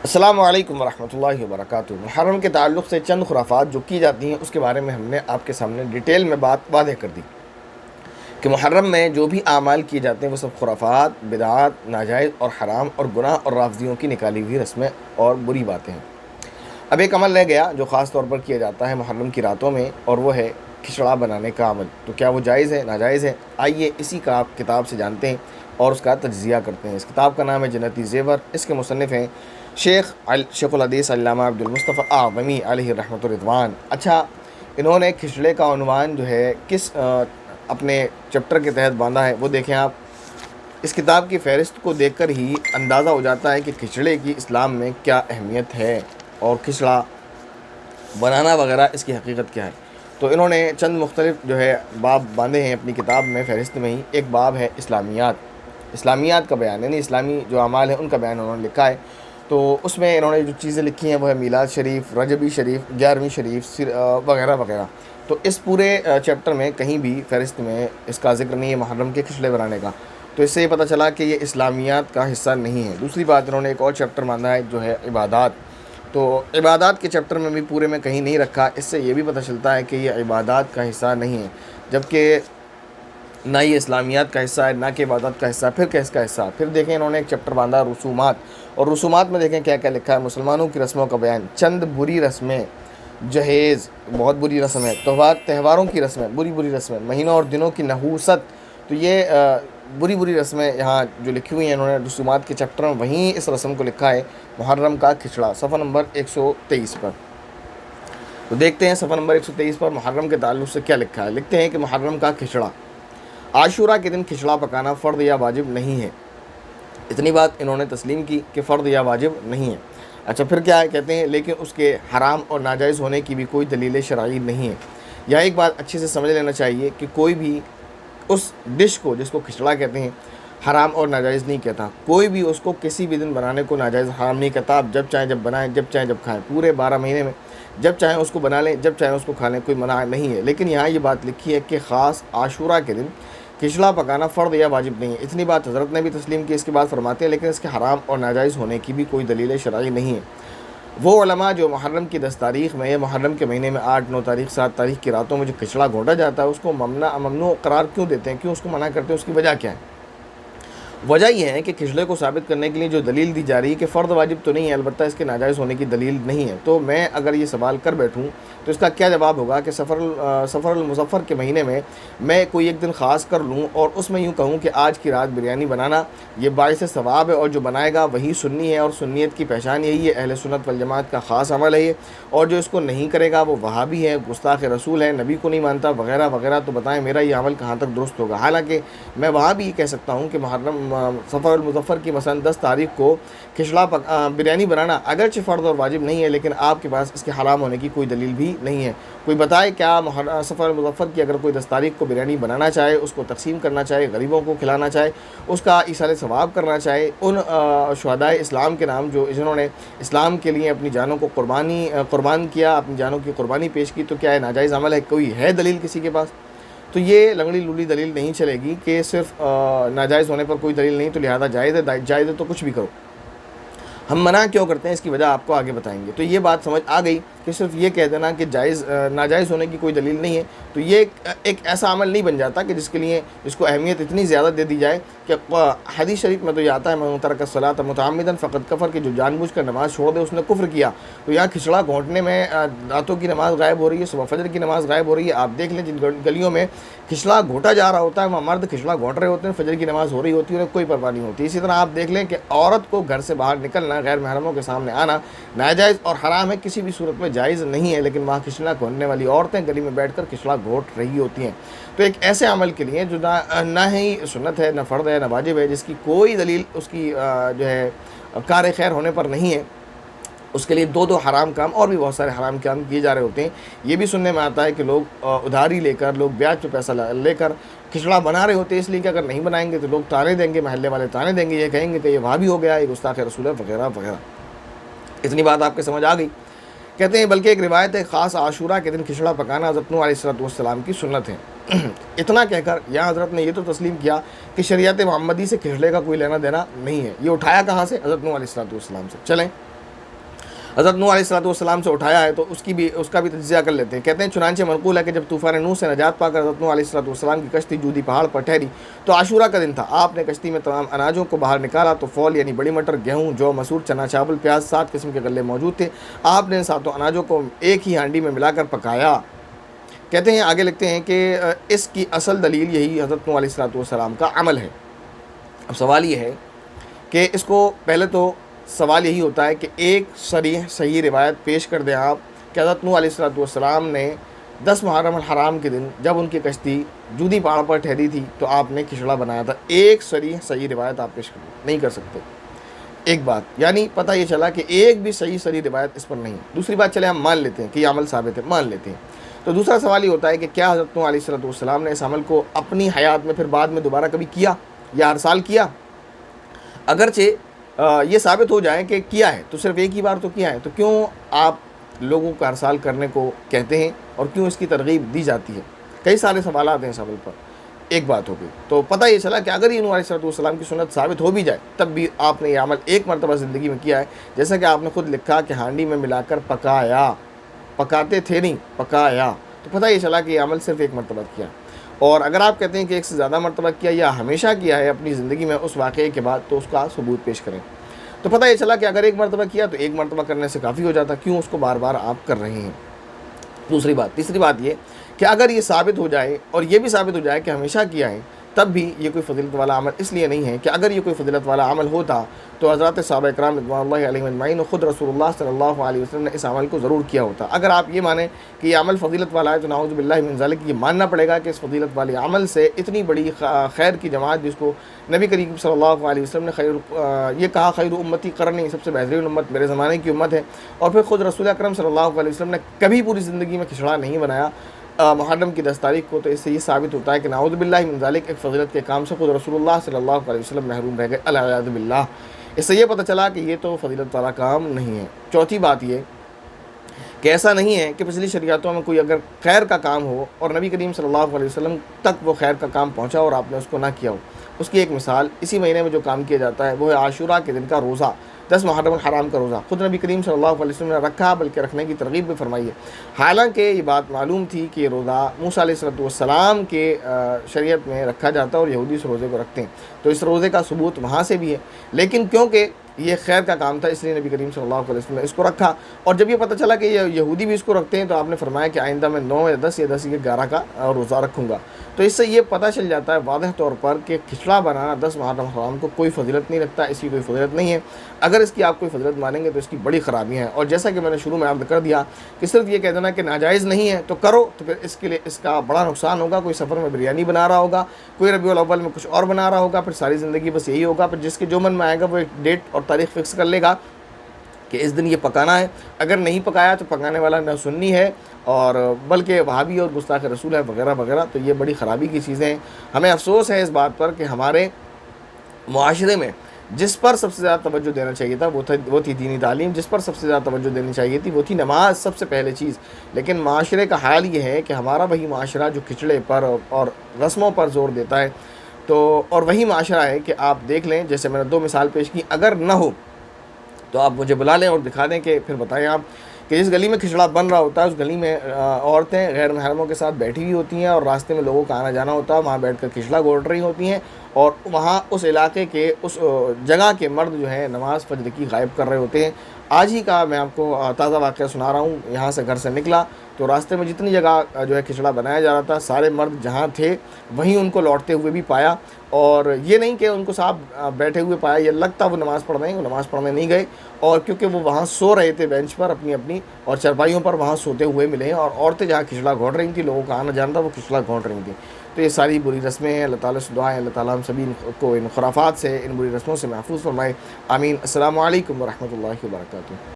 अस्सलामु अलैकुम वरहमतुल्लाहि वबरकातुहू। मुहर्रम के ताल्लुक़ से चंद खुराफात जो की जाती हैं उसके बारे में हमने आपके सामने डिटेल में बात वाज़ेह कर दी कि मुहर्रम में जो भी आमाल किए जाते हैं वो सब खुराफात, बिदआत, नाजायज़ और हराम और गुनाह और राफ़ज़ियों की निकाली हुई रस्में और बुरी बातें हैं। अब एक अमल रह गया जो ख़ास तौर पर किया जाता है मुहर्रम की रातों में, और वो है खिचड़ा बनाने का अमल। तो क्या वो जायज़ है, नाजायज़ है? आइए इसी का आप किताब से जानते हैं और उसका तज्ज़िया करते हैं। इस किताब का नाम है जन्नती ज़ेवर। इसके मुसन्निफ़ हैं शेखुल हदीस अल्लामा अब्दुल मुस्तफ़ा आज़मी अलैहि रहमतुर रिज़वान। अच्छा, इन्होंने खिचड़े का उन्वान जो है किस अपने चैप्टर के तहत बांधा है वो देखें आप। इस किताब की फ़हरिस्त को देखकर ही अंदाज़ा हो जाता है कि खिचड़े की इस्लाम में क्या अहमियत है और खिचड़ा बनाना वगैरह इसकी हकीकत क्या है। तो इन्होंने चंद मुख्तलिफ जो है बाब बांधे हैं अपनी किताब में। फ़हरिस्त में ही एक बाब है इस्लामियात का बयान, यानी इस्लामी जो अमाल है उनका बयान उन्होंने लिखा है। तो उसमें इन्होंने जो चीज़ें लिखी हैं वो है मीलाद शरीफ, रजबी शरीफ, 11वीं शरीफ वगैरह वगैरह। तो इस पूरे चैप्टर में कहीं भी फ़हरिस्त में इसका ज़िक्र नहीं है मुहर्रम के खिचड़े बनाने का। तो इससे ये पता चला कि ये इस्लामियात का हिस्सा नहीं है। दूसरी बात, इन्होंने एक और चैप्टर बांधा है जो है इबादात। तो इबादात के चैप्टर में भी पूरे में कहीं नहीं रखा। इससे ये भी पता चलता है कि ये इबादात का हिस्सा नहीं है, जबकि ना ये इस्लामियात का हिस्सा है, ना कि इबादत का हिस्सा। फिर किसका हिस्सा? फिर देखें इन्होंने एक चैप्टर बांधा रसूमात, और रसूमात में देखें क्या क्या लिखा है। मुसलमानों की रस्मों का बयान, चंद बुरी रस्में, जहेज़ बहुत बुरी रस्म है, त्योहारों की रस्में बुरी बुरी रस्में, महीनों और दिनों की नहूसत। तो ये बुरी बुरी रस्में यहाँ जो लिखी हुई हैं इन्होंने रसूमात के चैप्टर में, वहीं इस रस्म को लिखा है मुहर्रम का खिचड़ा, सफ़ा नंबर 123 पर। तो देखते हैं सफ़ा नंबर 123 पर मुहर्रम के ताल्लुक़ से क्या लिखा है। लिखते हैं कि मुहर्रम का खिचड़ा, आशूरा के दिन खिचड़ा पकाना फ़र्द या वाजिब नहीं है। इतनी बात इन्होंने तस्लीम की कि फ़र्द या वाजिब नहीं है। अच्छा, फिर क्या है? कहते हैं लेकिन उसके हराम और नाजायज़ होने की भी कोई दलील शरई नहीं है। यह एक बात अच्छे से समझ लेना चाहिए कि कोई भी उस डिश को जिसको खिचड़ा कहते हैं हराम और नाजायज़ नहीं कहता। कोई भी उसको किसी भी दिन बनाने को नाजायज़ हराम नहीं कहता। आप जब चाहें जब बनाएं, जब चाहें जब खाएं, पूरे 12 महीने में जब चाहें उसको बना लें, जब चाहें उसको खा लें, कोई मना नहीं है। लेकिन यहाँ ये बात लिखी है कि ख़ास आशूरा के दिन खिचड़ा पकाना फ़र्द या वाजिब नहीं है। इतनी बात हज़रत ने भी तस्लीम की, इसके बाद फरमाते हैं लेकिन इसके हराम और नाजायज़ होने की भी कोई दलील शरई नहीं है। वो उलमा जो मुहर्रम की 10 तारीख़ में या मुहर्रम के महीने में 8, 9 तारीख़, 7 तारीख़ की रातों में जो खिचड़ा घोंटा जाता है उसको ममनू करार क्यों देते हैं, क्यों उसको मना करते हैं, उसकी वजह क्या है? वजह यह है कि खिचड़े को साबित करने के लिए जो दलील दी जा रही है कि फ़र्द वाजिब तो नहीं है, अलबत्ता इसके नाजायज़ होने की दलील नहीं है। तो मैं अगर ये सवाल कर बैठूँ तो इसका क्या जवाब होगा कि सफ़रुल मुज़फ़्फ़र के महीने में मैं कोई एक दिन ख़ास कर लूँ और उसमें यूँ कहूँ कि आज की रात बिरयानी बनाना ये बाइस सवाब है, और जो बनाएगा वही सुन्नी है, और सुन्नियत की पहचान यही है, अहले सुन्नत वल जमात का ख़ास अमल है ये। और जो इसको नहीं करेगा वो वहाबी है, गुस्ताख़ रसूल है, नबी को नहीं मानता वगैरह वगैरह। तो बताएं मेरा ये अमल कहाँ तक दुरुस्त होगा? हालाँकि मैं वहाँ भी ये कह सकता हूँ कि मुहर्रम सफ़रुल मुज़फ़्फ़र की मसलन 10 तारीख़ को खिचड़ा बिरयानी बनाना अगरचे फ़र्द और वाजिब नहीं है, लेकिन आपके पास इसके हराम होने की कोई दलील भी नहीं है। कोई बताए क्या सफ़रुल मुज़फ़्फ़र की अगर कोई 10 तारीख़ को बिरयानी बनाना चाहे, उसको तकसीम करना चाहे, गरीबों को खिलाना चाहे, उसका ईसाल सवाब करना चाहे, उन शुहदाए इस्लाम के नाम जो जिन्होंने इस्लाम के लिए अपनी जानों को कुर्बान किया, अपनी जानों की कुर्बानी पेश की, तो क्या है नाजायज़ अमल है? कोई है दलील किसी के पास? तो ये लंगड़ी लूली दलील नहीं चलेगी कि सिर्फ नाजायज़ होने पर कोई दलील नहीं तो लिहाजा जायज़ है तो कुछ भी करो। हम मना क्यों करते हैं इसकी वजह आपको आगे बताएंगे। तो ये बात समझ आ गई कि सिर्फ ये कह देना कि नाजायज़ होने की कोई दलील नहीं है, तो ये एक ऐसा अमल नहीं बन जाता कि जिसको अहमियत इतनी ज़्यादा दे दी जाए कि हदीस शरीफ में तो ये आता है मन तरक सलात मुतअम्मिदन फ़क़द कफ़र, कि जो जानबूझकर नमाज़ छोड़ दे उसने कुफ्र किया। तो यहाँ खिचड़ा घोंटने में रातों की नमाज़ गायब हो रही है, सुबह फजर की नमाज़ गायब हो रही है। आप देख लें जिन गलियों में खिचड़ा घोंटा जा रहा होता है वहाँ मर्द खिचड़ा घोंट रहे होते हैं, फजर की नमाज़ हो रही होती है, उन्हें कोई परवाह नहीं होती। इसी तरह आप देख लें कि औरत को घर से बाहर निकलना, गैर महरमों के सामने आना नाजायज़ और हराम है, किसी भी सूरत में जायज़ नहीं है, लेकिन वहाँ खिचड़ा घोंटने वाली औरतें गली में बैठकर खिचड़ा घोंट रही होती हैं। तो एक ऐसे अमल के लिए जो ना ही सुन्नत है, ना फ़र्द है, ना वाजिब है, जिसकी कोई दलील उसकी जो है कार खैर होने पर नहीं है, उसके लिए दो हराम काम और भी बहुत सारे हराम काम किए जा रहे होते हैं। ये भी सुनने में आता है कि लोग उधारी लेकर, लोग ब्याज पे पैसा लेकर खिचड़ा बना रहे होते हैं, इसलिए कि अगर नहीं बनाएंगे तो लोग ताने देंगे, महल्ले वाले ताने देंगे, ये कहेंगे कि ये वहाबी हो गया, ये गुस्ताख़ रसूल है वगैरह वगैरह। इतनी बात आपके समझ आ गई? कहते हैं बल्कि एक रिवायत है ख़ास आशूरा के दिन खिचड़ा पकाना हज़रत नूह अलैहिस्सलाम की सुन्नत है। इतना कहकर यहाँ हज़रत ने ये तो तस्लीम किया कि शरीयत मोहम्मदी से खिचड़े का कोई लेना देना नहीं है। ये उठाया कहाँ से? हज़रत नूह अलैहिस्सलाम से। चलें हज़रत नूह अलैहिस्सलाम से उठाया है, तो उसका भी तज्ज़िया कर लेते हैं। कहते हैं चुनांचे मनक़ूल है कि जब तूफ़ान नूह से नजात पाकर हज़रत नूह अलैहिस्सलाम की कश्ती जूदी पहाड़ पर ठहरी तो आशूरा का दिन था। आपने कश्ती में तमाम अनाजों को बाहर निकाला तो फौल यानी बड़ी मटर, गेहूँ, जौ, मसूर, चना, चावल, प्याज 7 किस्म के गल्ले मौजूद थे। आपने इन सातों अनाजों को एक ही हांडी में मिलाकर पकाया। कहते हैं आगे लिखते हैं कि इसकी असल दलील यही हज़रत नूह अलैहिस्सलाम का अमल है। अब सवाल ये है कि इसको पहले तो सवाल यही होता है कि एक सही रिवायत पेश कर दें आप कि हज़रत नूह अलैहिस्सलाम ने 10 मुहर्रम अल हराम के दिन जब उनकी कश्ती जूदी पहाड़ पर ठहरी थी तो आपने खिचड़ा बनाया था। एक सही रिवायत आप पेश नहीं कर सकते। एक बात यानी पता ये चला कि एक भी सही रिवायत इस पर नहीं है। दूसरी बात चले हम मान लेते हैं कि अमल साबित है, मान लेते हैं, तो दूसरा सवाल ये होता है कि क्या हज़रत नूह अलैहिस्सलाम ने इस अमल को अपनी हयात में फिर बाद में दोबारा कभी किया या हर साल किया? अगरचे ये साबित हो जाए कि किया है तो सिर्फ एक ही बार तो किया है, तो क्यों आप लोगों को हर साल करने को कहते हैं और क्यों इसकी तरगीब दी जाती है? कई सारे सवाल हैं इस अमल पर। एक बात हो गई, तो पता ये चला कि अगर ये नूह अलैहिस्सलाम की सुन्नत साबित हो भी जाए तब भी आपने ये अमल एक मरतबा ज़िंदगी में किया है, जैसा कि आपने खुद लिखा कि हांडी में मिलाकर पकाया, पकाते थे नहीं पकाया। तो पता ये चला कि ये अमल सिर्फ एक मरतबा किया। और अगर आप कहते हैं कि एक से ज़्यादा मरतबा किया या हमेशा किया है अपनी ज़िंदगी में उस वाक़े के बाद, तो उसका सबूत पेश करें। तो पता ये चला कि अगर एक मरतबा किया तो एक मरतबा करने से काफ़ी हो जाता, क्यों उसको बार बार आप कर रहे हैं? दूसरी बात, तीसरी बात ये कि अगर ये साबित हो जाए और ये भी साबित हो जाए कि हमेशा किया है, तब भी ये कोई फजीलत वाला अमल इसलिए नहीं है कि अगर ये कोई फजीलत वाला अमल होता तो हज़रत सहाबा इकराम रिज़वानुल्लाहि अलैहिम अजमईन और ख़ुद रसूलुल्लाह सल्लल्लाहु अलैहि वसल्लम ने इस अमल को ज़रूर किया होता। अगर आप ये माने कि ये अमल फजीलत वाला है तो नाऊज़ु बिल्लाहि मिन ज़ालिक, ये मानना पड़ेगा कि इस फजीलत वाले अमल से इतनी बड़ी खैर की जमात जिसको नबी करीम सल्लल्लाहु अलैहि वसल्लम ने ये कहा खैर उम्मती क़रनी, सबसे बेहतरीन उम्मत मेरे ज़माने की उम्मत है, और फिर ख़ुद रसूल अकरम सल्लल्लाहु अलैहि वसल्लम ने कभी पूरी ज़िंदगी में खिचड़ा नहीं बनाया मुहर्रम की 10 तारीख को, तो इससे ये साबित होता है कि नाऊज़ु बिल्लाहि मिन ज़ालिक एक फजीलत के काम से खुद रसूलुल्लाह सल्लल्लाहु अलैहि वसल्लम महरूम रह गए, अल-इयाज़ु बिल्लाह। इससे ये पता चला कि ये तो फजीलत वाला काम नहीं है। चौथी बात ये कि ऐसा नहीं है कि पिछली शरीयतों में कोई अगर खैर का काम हो और नबी करीम सल्लल्लाहु अलैहि वसल्लम तक वो खैर का काम पहुँचा और आपने उसको ना किया हो। उसकी एक मिसाल, इसी महीने में जो काम किया जाता है वो है आशूरा के दिन का रोज़ा, 10 मुहर्रम हराम का रोज़ा। खुद नबी करीम सल्लल्लाहु अलैहि वसल्लम ने रखा, बल्कि रखने की तरगीब भी फरमाई है। हालांकि ये बात मालूम थी कि ये रोज़ा मूसा अलैहिस्सलाम के शरीयत में रखा जाता है और यहूदी इस रोज़े को रखते हैं, तो इस रोज़े का सबूत वहाँ से भी है, लेकिन क्योंकि ये खैर का काम था इसलिए नबी करीम सल्लल्लाहु अलैहि वसल्लम ने इसको रखा। और जब ये पता चला कि ये यहूदी भी इसको रखते हैं तो आपने फरमाया कि आइंदा मैं 9 या 10 या 10 या 11 का रोज़ा रखूँगा। तो इससे ये पता चल जाता है वाज़ह तौर पर कि खिचड़ा बनाना 10 मुहर्रम हराम को कोई फजीलत नहीं रखता, इसकी कोई फजीलत नहीं है। अगर इसकी आप कोई फजीलत मानेंगे तो इसकी बड़ी ख़राबियाँ हैं। और जैसा कि मैंने शुरू में अर्ज़ कर दिया कि सिर्फ ये कह देना कि नाजायज़ नहीं है तो करो, तो फिर इसके लिए इसका बड़ा नुकसान होगा। कोई सफ़र में बिरयानी बना रहा होगा, कोई रबीउल अव्वल में कुछ और बना रहा होगा, फिर सारी ज़िंदगी बस यही होगा। फिर जिसके जो मन में आएगा वो एक डेट और तारीख़ फ़िक्स कर लेगा कि इस दिन ये पकाना है। अगर नहीं पकाया तो पकाने वाला न सुन्नी है और बल्कि वहाबी और गुस्ताख रसूल है वगैरह वगैरह। तो ये बड़ी ख़राबी की चीज़ें हैं। हमें अफसोस है इस बात पर कि हमारे मुआशरे में जिस पर सबसे ज़्यादा तवज्जो देना चाहिए था वो थी दीनी तालीम, जिस पर सबसे ज़्यादा तवज्जो देनी चाहिए थी वो थी नमाज, सबसे पहले चीज़। लेकिन माशरे का हाल ये है कि हमारा वही माशरा जो खिचड़े पर और रस्मों पर ज़ोर देता है, तो और वही माशरा है कि आप देख लें, जैसे मैंने 2 मिसाल पेश की, अगर ना हो तो आप मुझे बुला लें और दिखा दें कि फिर बताएं आप कि जिस गली में खिचड़ा बन रहा होता है उस गली में औरतें गैर महरमों के साथ बैठी हुई होती हैं और रास्ते में लोगों का आना जाना होता है, वहाँ बैठकर खिचड़ा गोड़ रही होती हैं और वहाँ उस इलाके के उस जगह के मर्द जो है नमाज़ फजर की गायब कर रहे होते हैं। आज ही का मैं आपको ताज़ा वाक़या सुना रहा हूँ। यहाँ से घर से निकला तो रास्ते में जितनी जगह जो है खिचड़ा बनाया जा रहा था, सारे मर्द जहाँ थे वहीं उनको लौटते हुए भी पाया। और ये नहीं कि उनको साहब बैठे हुए पाया, ये लगता वो नमाज़ पढ़ रहे हैं, वो नमाज़ पढ़ने नहीं गए। और क्योंकि वो वहाँ सो रहे थे बेंच पर अपनी और चरपाइयों पर वहाँ सोते हुए मिले हैं, और औरतें जहाँ खिचड़ा घोंट रही थी, लोगों का आना जाना था, वो खिचड़ा घोंट रही थी। तो ये सारी बुरी रस्में हैं। अल्लाह ताला से दुआ है अल्लाह ताला हम सभी को इन खुराफात से, इन बुरी रस्मों से महफूज फरमाए। आमीन। अस्सलामु अलैकुम व रहमतुल्लाहि व बरकातुहू।